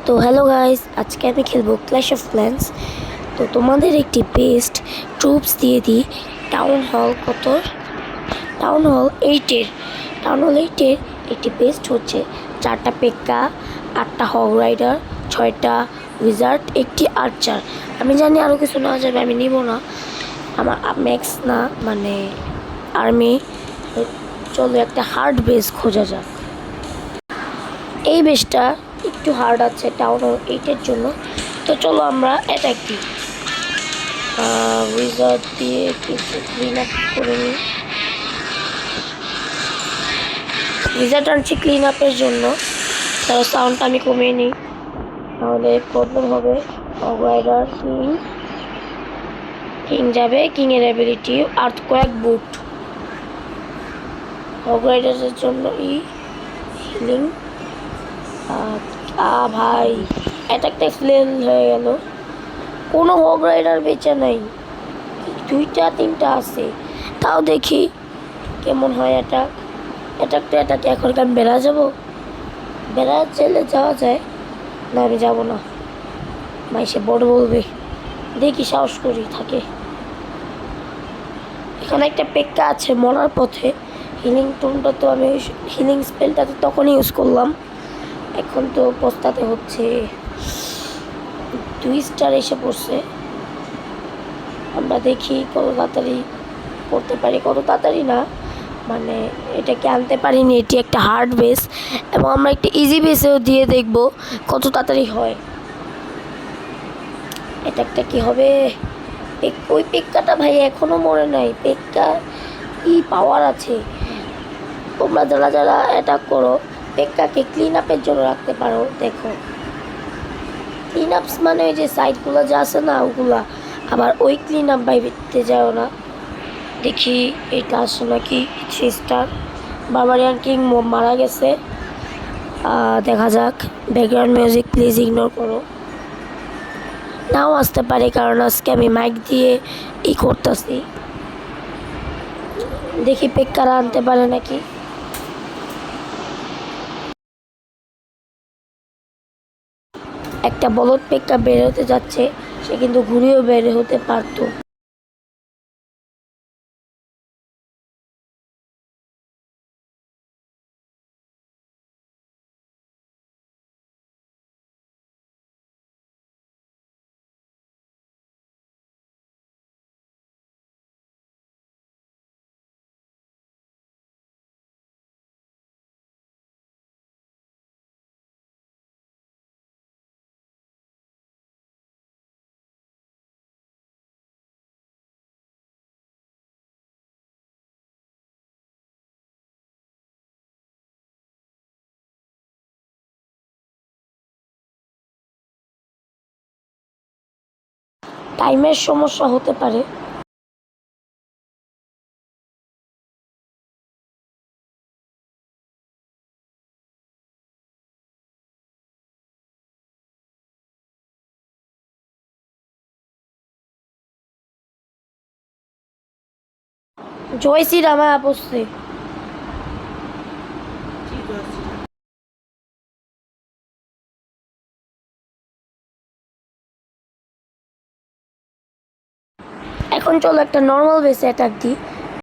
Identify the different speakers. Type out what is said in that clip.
Speaker 1: তো hello guys, আজকে আমি খেলবো ক্ল্যাশ অফ ক্ল্যান্স। তো তোমাদের একটি বেস্ট ট্রুপস দিয়ে দিই। টাউন হল কত? টাউন হল 8-এর একটি বেস্ট হচ্ছে 4টা পেক্কা, 8টা হগ রাইডার, 6টা উইজার্ড, একটি আর্চার। আমি জানি আরও কিছু নেওয়া যাবে, আমি নিব না, আমার ম্যাক্স না মানে আর্মি। চলো একটা হার্ড বেস খোঁজা যাক। এই বেসটা একটু হার্ড আছে টাউন হল 8-এর জন্য। তো চলো আমরা অ্যাটাক দিই, উইজার্ড দিয়ে কিছু ক্লিন আপ করে নিই। উইজার্ড আনছি ক্লিন আপের জন্য, তার সাউন্ডটা আমি কমিয়ে নিই, তাহলে প্রবলেম হবে। রাইডার কিং যাবে, কিংয়ের অ্যাবিলিটি আর্থকোয়াক বুট। রাইডারের জন্য হিলিং। ভাই অ্যাটাকটা ফেল হয়ে গেল, কোনো হগ রাইডার বেঁচে নাই, 2-3টা আছে। তাও দেখি কেমন হয় অ্যাটাক এখন আমি বেড়া যাবো, বেড়া চাইলে যাওয়া যায় না, আমি যাবো না, মাইসে বড় বলবে, দেখি সাহস করি থাকে। এখানে একটা পেক্কা আছে মরার পথে, হিলিং টোনটা তো আমি হিলিং স্পেলটা তো তখনই ইউজ করলাম, এখন তো পস্তাতে হচ্ছে। 2 স্টার এসে পড়ছে, আমরা দেখি কত তাড়াতাড়ি করতে পারি, কত তাড়াতাড়ি না মানে এটাকে আনতে পারিনি, এটি একটা হার্ড বেস এবং আমরা একটা ইজি বেসেও দিয়ে দেখব কত তাড়াতাড়ি হয়। এটা একটা কী হবে, ওই পেক্কাটা ভাই এখনও মরে নাই, পেক্কা কি পাওয়ার আছে। তোমরা যারা যারা অ্যাটাক করো পেক্কাকে ক্লিন আপের জন্য রাখতে পারো। দেখো ক্লিন আপস মানে ওই যে সাইডগুলো যা আছে না ওগুলা, আবার ওই ক্লিন আপ বাইতে যাও না। দেখি এটা আসলে নাকি 3 স্টার। বারবারিয়ান কিং মারা গেছে, দেখা যাক। ব্যাকগ্রাউন্ড মিউজিক প্লিজ ইগনোর করো, নাও আসতে পারে কারণ আজকে আমি মাইক দিয়ে করতেছি। দেখি পেক্কারা আনতে পারে নাকি। একটা বলদ পেক্কা বের হতে যাচ্ছে, সে কিন্তু ঘুরেও বের হতে পারতো। টাইমের সমস্যা হতে পারে। জয় শ্রীরামা বসছে। এখন চলো একটা নর্মাল বেসে অ্যাটাক দিই,